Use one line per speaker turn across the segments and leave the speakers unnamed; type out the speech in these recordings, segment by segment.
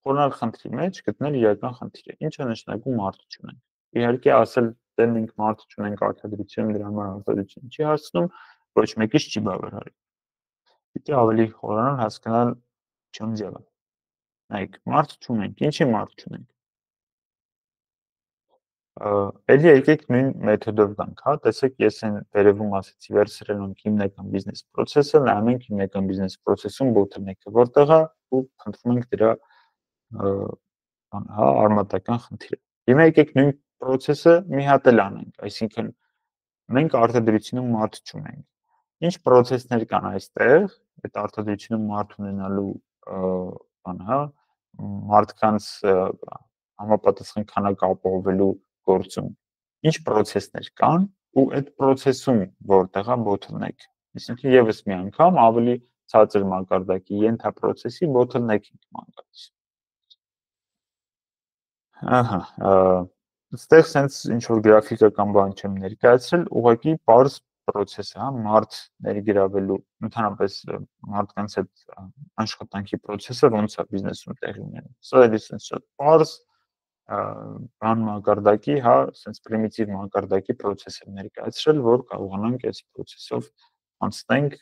խորանալ խնդրի մեջ գտնել իրական խնդիրը։ Ինչ է նշանակում մարդ չունենք։ Իհարկե ասել դե մենք մարդ չունենք արտադրություն դրա համար արտադրություն չի հասնում, ոչ մեկից չի բավարարի։ Պիտի ավելի խորանալ հասկանալ չեմ ձևը։ Նայեք, մարդ չունենք, ինչի մարդ չունենք։ Էլի եկեք նույն մեթոդով գանք, հա, տեսեք, ես այն վերևում ասեցի վերցրել ենք հիմնական բիզնես process-ը, նայում ենք հիմնական բիզնես process-ում bottleneck-ը, որտեղ է ու փնտրում ենք դրա հա, արմատական խնդիրը։ Հիմա եկեք նույն process-ը մի հատ էլ անենք, այսինքն մենք արտադրությունում մարդ չունենք։ Ինչ process-ներ կան այստեղ, այդ արտադրությունում մարդ ունենալու բան, հա, մարդկանց համապատասխան քանակ ապահովելու գործում ինչ process-ներ կան ու այդ process-ում որտեղ է bottleneck։ Այսինքն եւս մի անգամ ավելի ցածր մակարդակի ենթապրոցեսի bottleneck-ին մանրից։ Ահա, այստեղ sense ինչ որ գրաֆիկական բան չեմ ներկայացրել, ուղղակի բարձ process է, հա, մարդ ներգրավելու, ընդհանրապես մարդկանց այդ աշխատանքի process-ը ոնց է բիզնեսում տեղի ունենում։ Սա էլի sense բարձ բան մակարդակի, հա, sense primitive մակարդակի process եմ ներկայացրել, որ կարողանանք այս process-ով անցնենք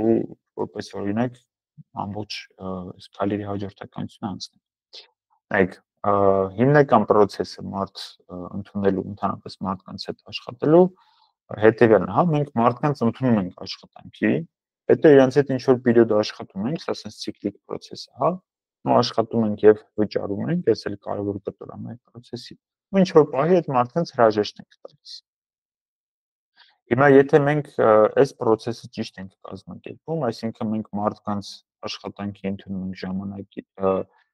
ու որպես օրինակ ամբողջ այս քայլերի հաջորդականությունը անցնենք։ Նայեք, հիմնական process-ը մարդ ընդունելու, ընդհանրապես մարդկանց հետ աշխատելու հետևյալն է, հա, մենք մարդկանց ընդունում ենք աշխատանքի, հետո իրancs հետ ինչ որ պերիոդ աշխատում ենք, սա sense cyclic process է, հա, ու աշխատում ենք եւ վճարում ենք, այս էլ կարևոր կտոր է մեր process-ի։ Ու ինչ որ պահի այդ մարդկանց հրաժեշտ ենք տալիս։ Հիմա եթե մենք այս process-ը ճիշտ ենք կազմակերպում, այսինքն մենք մարդկանց աշխատանքի ընդունում ենք ժամանակի,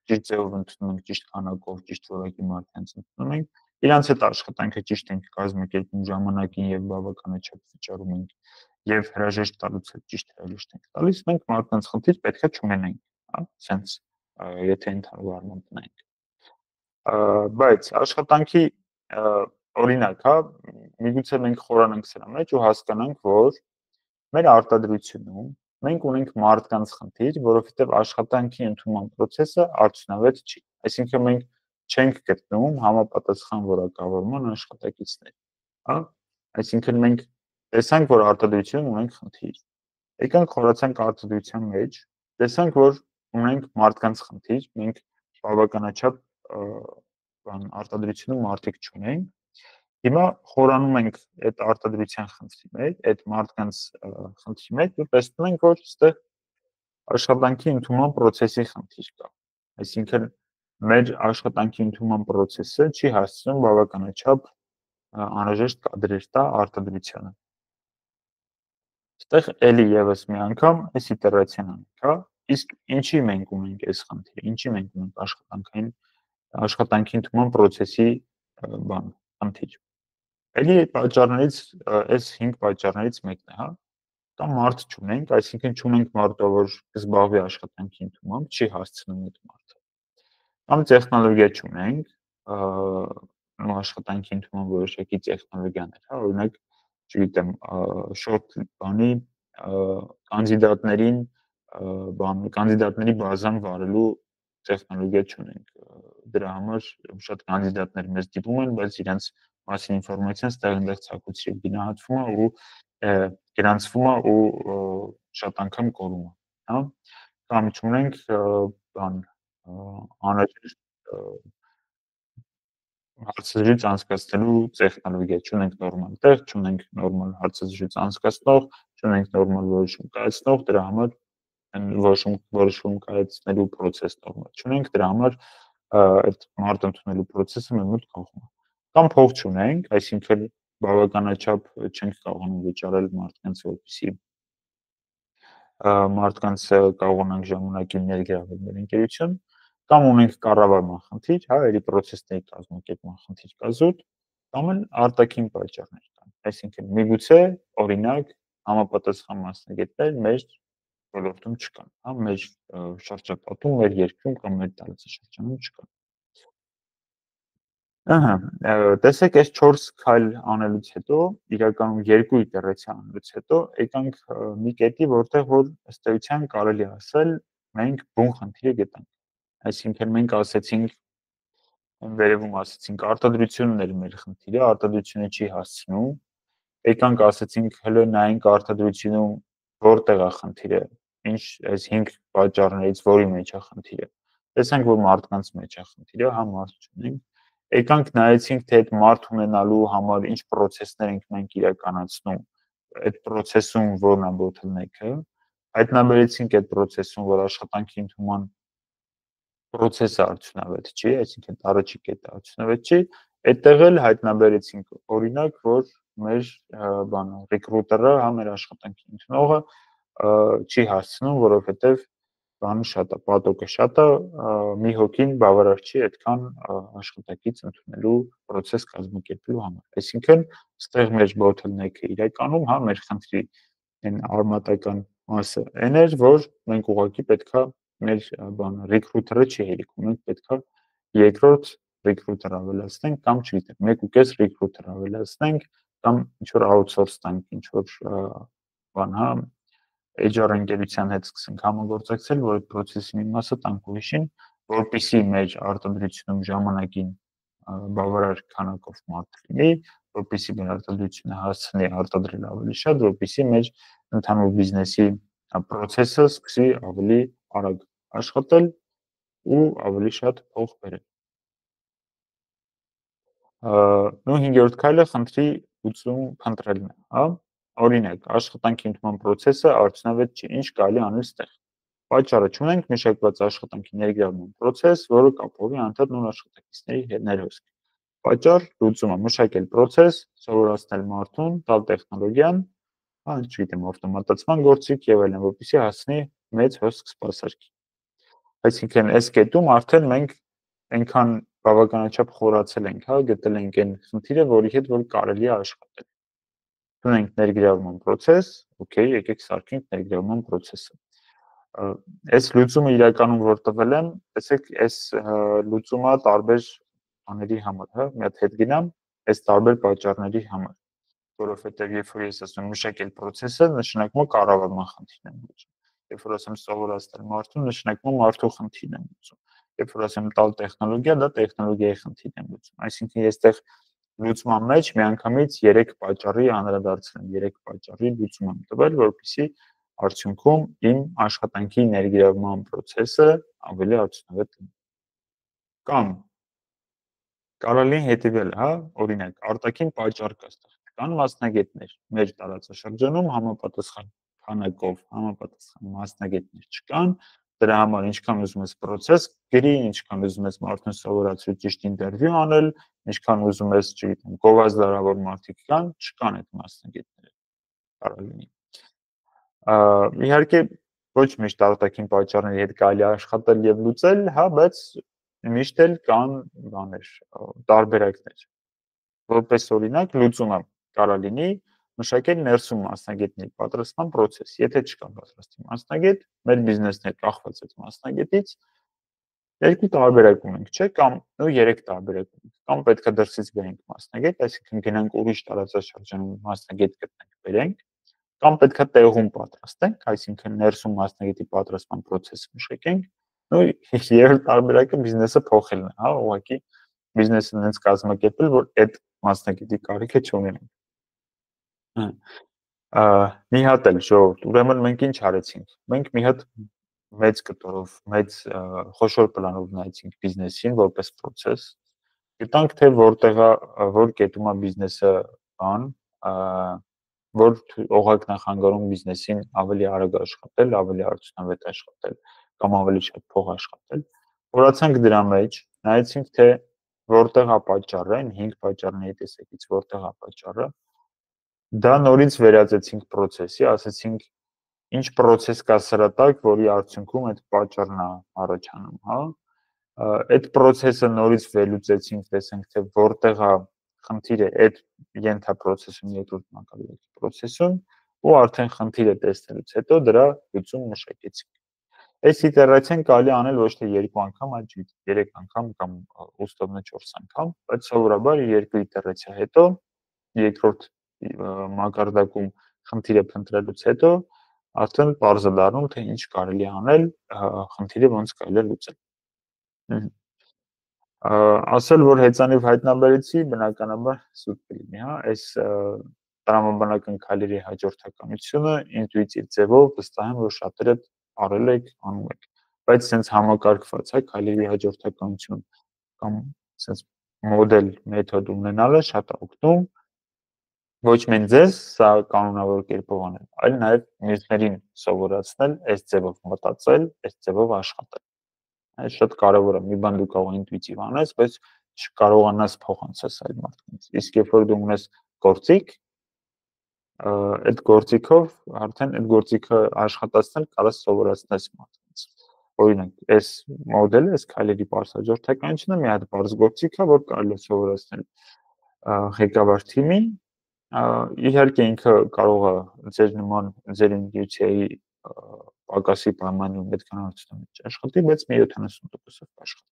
ճիշտ ձևով ընդունում ենք, ճիշտ քանակով, ճիշտ որակի մարդկանց ընդունում ենք, իրանց հետ աշխատանքը ճիշտ ենք կազմակերպում ժամանակին եւ բավականաչափ վճարում ենք եւ հրաժեշտ տալուց հետ ճիշտ հրաժեշտ ենք տալիս, մենք մարդկանց խնդիր պետքա չունենանք, հա, sense եթե ընդհանուր առմամբ նայենք։ Բայց աշխատանքի օրինակ, հա, միգուցե մենք խորանանք սրա մեջ ու հասկանանք, որ մեր արտադրությունում մենք ունենք մարդկանց խնդիր, որովհետև աշխատանքի ընդունման process-ը արդյունավետ չի։ Այսինքն մենք չենք գտնում համապատասխան որակավորման աշխատակիցներ, հա։ Այսինքն մենք տեսանք, որ արտադրությունում ունենք խնդիր։ Եկանք խորացանք արտադրության մեջ, տեսանք, որ ունենք մարդկանց խնդիր, մենք բավականաչափ բան արտադրությունում մարդիկ չունենք։ Հիմա խորանում ենք այդ արտադրության խնդրի մեջ, այդ մարդկանց խնդրի մեջ ու տեսնում ենք, որ այստեղ աշխատանքի ընդունման process-ի խնդիր կա։ Այսինքն մեր աշխատանքի ընդունման process-ը չի հասցնում բավականաչափ անհրաժեշտ կադրեր տա արտադրությանը։ Այստեղ էլի եւս մի անգամ այս իտերացիան անենք, հա։ Իսկ ինչի մենք ունենք այս խնդիրը, ինչի մենք ունենք աշխատանքի ընդունման process-ի բան, խնդիր։ Էլի այդ պատճառներից, այս 5 պատճառներից մեկն է, հա։ Կամ մարդ չունենք, այսինքն չունենք մարդը, որ կզբաղվի աշխատանքի ընդունմամբ, չի հասցնում այդ մարդը։ Կամ տեխնոլոգիա չունենք, աշխատանքի ընդունման որոշակի տեխնոլոգիաներ, հա, օրինակ, չգիտեմ, short բանի կանդիդատներին կանդիդատների բազան վարելու տեխնոլոգիա չունենք։ Դրա համար շատ կանդիդատներ մեզ դիպում են, բայց իրենց մասին ինֆորմացիան ստեղ-այնտեղ ցակուցրի գնահատվում է ու գրանցվում է ու շատ անգամ կորում է, հա։ Կամ չունենք բան անհրաժեշտ հարցազրույց անցկացնելու տեխնոլոգիա, չունենք նորմալ տեղ, չունենք նորմալ հարցազրույց անցկացնող, չունենք նորմալ որոշում կայացնող, դրա համար որոշում կայացնելու process նորմալ չունենք, դրա համար այդ մարդ ընդունելու process-ը մեր մոտ կողմ է։ Կամ փող չունենք, այսինքն բավականաչափ չենք կարողանում վճարել մարդկանց, որպեսզի մարդկանց կարողանանք ժամանակին ներգրավել մեր ընկերություն, կամ ունենք կառավարման խնդիր, հա, էլի process-ների կազմակերպման խնդիր կա զուտ, կամ էլ արտաքին պատճառներ կան։ Այսինքն միգուցե օրինակ համապատասխան մասնագետներ մեր ոլորտում չկան, հա, մեր շրջապատում, մեր երկրում կամ մեր տարածաշրջանում չկան։ Ահա, տեսեք, այս 4 քայլ անելուց հետո, իրականում 2 իտերացիա անելուց հետո եկանք մի կետի, որտեղ որ ըստ էության կարելի է ասել մենք բուն խնդիրը գտանք։ Այսինքն մենք ասեցինք վերևում ասեցինք արտադրությունն էր մեր խնդիրը, արտադրությունը չի հասցնում։ Եկանք ասեցինք հələ նայենք արտադրությունում որտեղ է խնդիրը, ինչ այս 5 պատճառներից որի մեջ է խնդիրը։ Տեսանք, որ մարդկանց մեջ է խնդիրը, հա մարդ չունենք։ Եկանք նայեցինք, թե այդ մարդ ունենալու համար ինչ process-ներ ենք մենք իրականացնում, այդ process-ում որն է bottleneck-ը, հայտնաբերեցինք այդ process-ում, որ աշխատանքի ընդունման process-ը արդյունավետ չի, այսինքն առաջի կետը արդյունավետ չի, այդտեղ էլ հայտնաբերեցինք օրինակ, որ մեր բանը ռեկրուտերը, հա մեր աշխատանքի ընդունողը չի հասցնում, որովհետև բանը շատ է, պատոկը շատ է, մի հոգին բավարար չի այդքան աշխատակից ընդունելու process կազմակերպելու համար։ Այսինքն, այստեղ մեր bottleneck-ը իրականում, հա, մեր խնդրի այն արմատական մասը այն էր, որ մենք ուղղակի պետքա մեր բանը ռեկրուտերը չի հերիքում, մենք պետքա երկրորդ ռեկրուտեր ավելացնենք կամ չգիտեմ, 1.5 ռեկրուտեր ավելացնենք կամ ինչ որ outsource տանք, ինչ որ բան, հա, HR ընկերության հետ սկսենք համագործակցել, որ այդ process-ի մի մասը տանք ուրիշին, որպեսզի մեր արտադրությունում ժամանակին բավարար քանակով մարդ լինի, որպեսզի մեր արտադրությունը հասցնի արտադրել ավելի շատ, որպեսզի մեր ընդհանուր բիզնեսի process-ը սկսի ավելի արագ աշխատել ու ավելի շատ փող բերել։ Նու 5-րդ քայլը խնդրի լուծում փնտրելն է, հա։ Օրինակ, աշխատանքի ընդունման process-ը արդյունավետ չի, ինչ կարելի անել ստեղ։ Պատճառը չունենք մշակված աշխատանքի ներգրավման process, որը կապովի անդադ նոր աշխատակիցների հետ ներհոսք։ Պատճառ լուծումը մշակել process, սովորացնել մարդուն, տալ տեխնոլոգիան, հա, չգիտեմ, ավտոմատացման գործիք եւ այլն, որպեսզի հասնի մեծ հոսք սպասարկի։ Այսինքն, այս կետում արդեն մենք այնքան բավականաչափ խորացել ենք, հա, գտել ենք այն խնդիրը, որի հետ որ կարելի է աշխատել։ Ունենք ներգրավման process, okay, եկեք սարքենք ներգրավման process-ը։ Այս լուծումը իրականում որ տվել եմ, տեսեք, այս լուծումը տարբեր բաների համար, հա, մի հատ հետ գնամ, այս տարբեր պատճառների համար, որովհետև երբ որ ես ասում եմ մշակել process-ը, նշանակում է կառավարման խնդիրն եմ լուծում։ Երբ որ ասեմ սովորացնել մարդուն, նշանակում է մարդու խնդիրն եմ լուծում։ Երբ որ ասեմ տալ տեխնոլոգիա, դա տեխնոլոգիայի խնդիրն եմ լուծում։ Այսինքն ես այդտեղ լուծման մեջ միանգամից 3 պատճառի անդրադարձել եմ, 3 պատճառի լուծում եմ տվել, որպեսզի արդյունքում իմ աշխատանքի ներգրավման process-ը ավելի արդյունավետ լինի։ Կամ կարելի հետևել, հա, օրինակ, արտաքին պատճառ կա այստեղ։ Կան մասնագետներ մեր տարածաշրջանում համապատասխան քանակով, համապատասխան մասնագետներ չկան, դրա համար ինչքան ուզում ես process գրի, ինչքան ուզում ես մարդուն սովորացրու ճիշտ ինտերվյու անել, ինչքան ուզում ես, չգիտեմ, գովազդարավոր մարդիկ կան, չկան այդ մասնագետները։ Կարող լինի։ Իհարկե ոչ միշտ արտաքին պատճառների հետ կարելի է աշխատել եւ լուծել, հա, բայց միշտ էլ կան բաներ, տարբերակներ։ Որպես օրինակ, լուծումը կարող լինի մշակել ներսում մասնագետների պատրաստման process։ Եթե չկա պատրաստի մասնագետ, մեր բիզնեսն է կախված այդ մասնագետից, երկու տարբերակ ունենք, չէ՞, կամ ու 3 տարբերակ ունենք։ Կամ պետքա դրսից բերենք մասնագետ, այսինքն գնանք ուրիշ տարածաշրջանում մասնագետ գտնենք, բերենք, կամ պետքա տեղում պատրաստենք, այսինքն ներսում մասնագետի պատրաստման process-ը մշակենք, ու երրորդ տարբերակը բիզնեսը փոխելն է, հա, ուղղակի բիզնեսը այնպես կազմակերպել, որ այդ մասնագետի կարիքը չունենանք։ Մի հատ էլ ժողովուրդ, ուրեմն մենք ինչ արեցինք։ Մենք մի հատ մեծ կտորով, մեծ խոշոր պլանով նայեցինք բիզնեսին որպես process։ Գտանք թե որտեղա որ կետում է բիզնեսը բան, որ օղակ նախանգարում բիզնեսին ավելի արագ աշխատել, ավելի արդյունավետ աշխատել կամ ավելի շատ փող աշխատել։ Որացանք դրա մեջ, նայեցինք թե որտեղ է պատճառը, այն 5 պատճառների տեսակից որտեղ է պատճառը։ Դա նորից վերածեցինք process-ի, ասացինք ինչ process կա սրա տակ, որի արդյունքում այդ պատճառն է առաջանում, հա։ Այդ process-ը նորից վերլուծեցինք, տեսանք թե որտեղ է խնդիրը այդ ենթապրոցեսում, երկրորդ մակարդակի process-ում, ու արդեն խնդիրը տեսնելուց հետո դրա լուծում մշակեցինք։ Այս իտերացիան կարելի անել ոչ թե 2 անգամ, այլ 3 անգամ կամ ուստովնը 4 անգամ, բայց սովորաբար 2 իտերացիա հետո երկրորդ մակարդակում խնդիրը փնտրելուց հետո արդեն պարզ է դառնում, թե ինչ կարելի է անել, խնդիրը ոնց կարելի է լուծել։ Ասել, որ հեծանիվ հայտնաբերեցի, բնականաբար սուտ կլինի, հա, այս տրամաբանական քայլերի հաջորդականությունը ինտուիտիվ ձևով վստահ եմ, որ շատերը արել եք, անում եք, բայց sense համակարգված, հա, քայլերի հաջորդականություն կամ sense մոդել մեթոդ ունենալը շատ է օգնում ոչ միայն ձեզ սա կանոնավոր կերպով անել, այլ նաև մյուսներին սովորացնել այս ձևով մտածել, այս ձևով աշխատել։ Այս շատ կարևոր է։ Մի բան դու կարող ես ինտուիտիվ անես, բայց չկարողանաս փոխանցես այլ մարդկանց։ Իսկ երբ որ դու ունես գործիք, այդ գործիքով արդեն այդ գործիքը աշխատացնել կարաս սովորացնես մարդկանց։ Օրինակ, այս մոդելը, այս քայլերի բարձրաճորթականությունը մի հատ բարձ գործիք է, որ կարելի է սովորացնել ղեկավար թիմին, իհարկե ինքը կարող է ձեր նման ձեր ինտուիցիայի պակասի պայմաններում այդքան հարցնում աշխատի, բայց մի 70%-ով աշխատի։